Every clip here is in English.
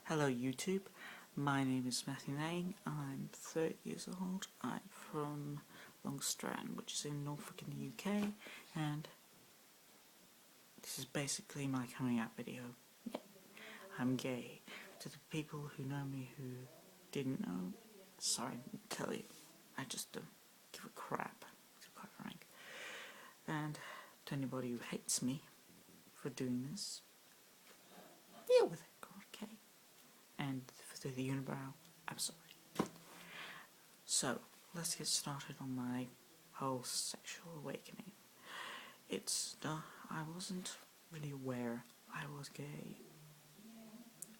Hello YouTube, my name is Matthew Nain, I'm 30 years old, I'm from Longstrand, which is in Norfolk in the UK, and this is basically my coming out video. I'm gay. To the people who know me who didn't know, sorry to tell you, I just don't give a crap, to be quite frank. And to anybody who hates me for doing this, deal with it, okay? And for the unibrow, I'm sorry. So, let's get started on my whole sexual awakening. I wasn't really aware I was gay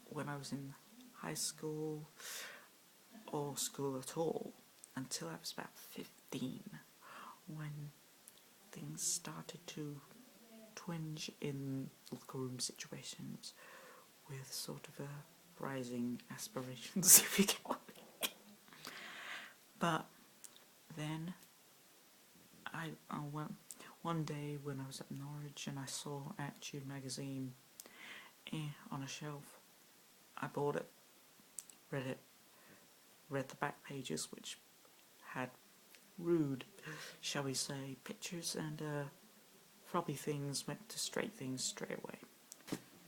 when I was in high school or school at all until I was about 15, when things started to twinge in locker room situations with sort of a rising aspirations, if you get what I mean. But then I went one day when I was at Norwich and I saw Attitude magazine on a shelf. I bought it, read the back pages, which had rude, shall we say, pictures and frothy things, went to straight things straight away.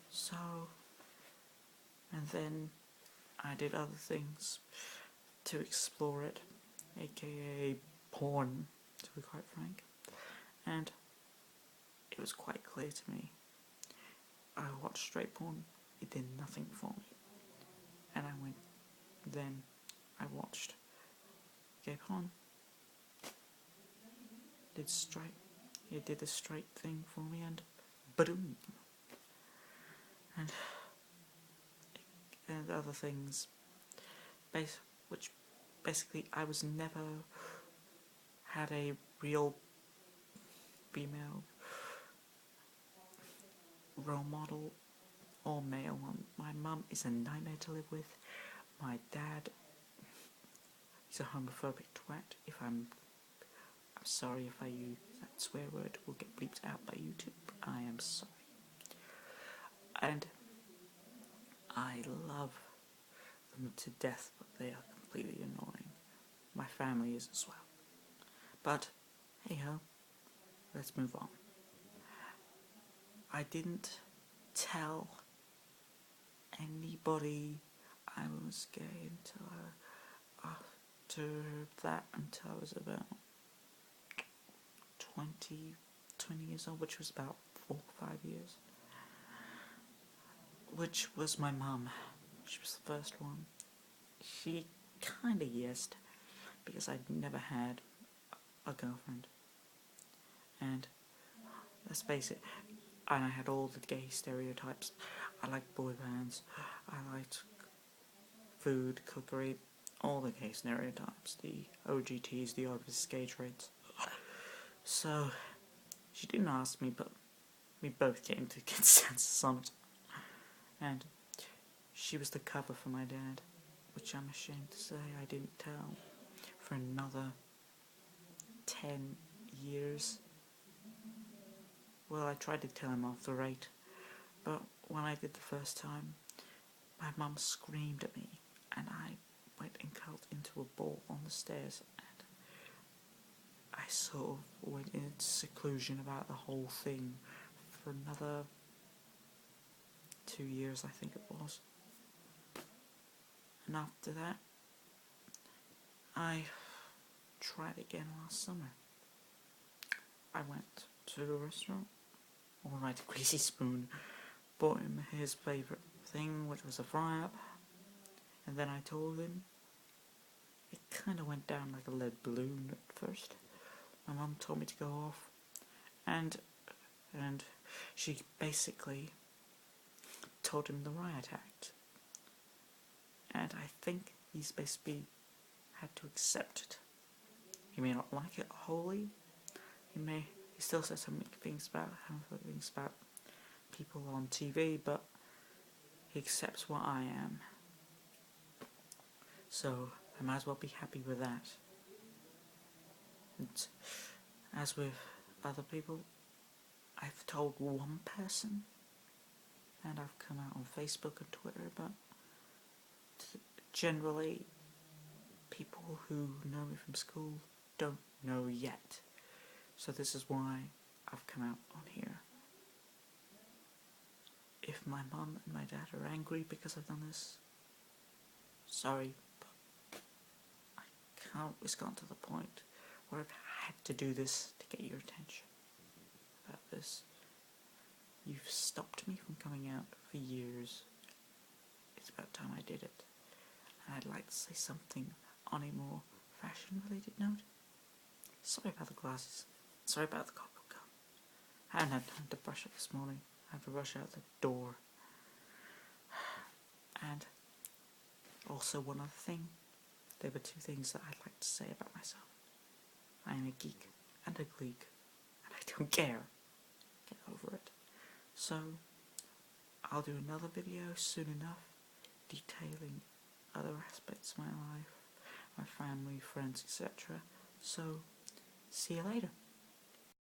So, and then I did other things to explore it, aka porn, to be quite frank, and it was quite clear to me. I watched straight porn, it did nothing for me, and then I watched gay porn, it did the straight thing for me, and boom, and other things, which basically I was never had a real female role model or male one. My mum is a nightmare to live with. My dad is a homophobic twat. I'm sorry if I use that swear word, it will get bleeped out by YouTube. I am sorry. And I love them to death, but they are completely annoying. My family is as well. But hey ho, let's move on. I didn't tell anybody I was gay until I was about 20 years old, which was about 4 or 5 years. Which was my mum. She was the first one. She kinda yesed, because I'd never had a girlfriend. And let's face it, and I had all the gay stereotypes. I liked boy bands, I liked food, cookery, all the gay stereotypes, the OGTs, the obvious gay traits. So, she didn't ask me, but we both came to consensus on it. And she was the cover for my dad, which I'm ashamed to say I didn't tell for another 10 years. Well, I tried to tell him off the rate, but when I did the first time, my mum screamed at me, and I went and curled into a ball on the stairs, and I sort of went into seclusion about the whole thing for another 2 years, I think it was. And after that, I tried again last summer. I went to a restaurant, alright, Greasy Spoon, bought him his favourite thing, which was a fry-up, and then I told him. It kinda went down like a lead balloon at first. My mum told me to go off, and she basically told him the riot act. And I think he's basically had to accept it. He may not like it wholly. He still says some things about people on TV, but he accepts what I am. So I might as well be happy with that. And as with other people, I've told one person, and I've come out on Facebook and Twitter, but generally people who know me from school don't know yet. So this is why I've come out on here. If my mum and my dad are angry because I've done this, sorry, but it's gotten to the point where I've had to do this to get your attention about this. You've stopped me from coming out for years. It's about time I did it. And I'd like to say something on a more fashion-related note. Sorry about the glasses. Sorry about the cocoa gum. I hadn't had time to brush it this morning. I had to rush out the door. And also one other thing. There were two things that I'd like to say about myself. I am a geek and a gleek, and I don't care. Get over it. So, I'll do another video soon enough, detailing other aspects of my life, my family, friends, etc. So, see you later.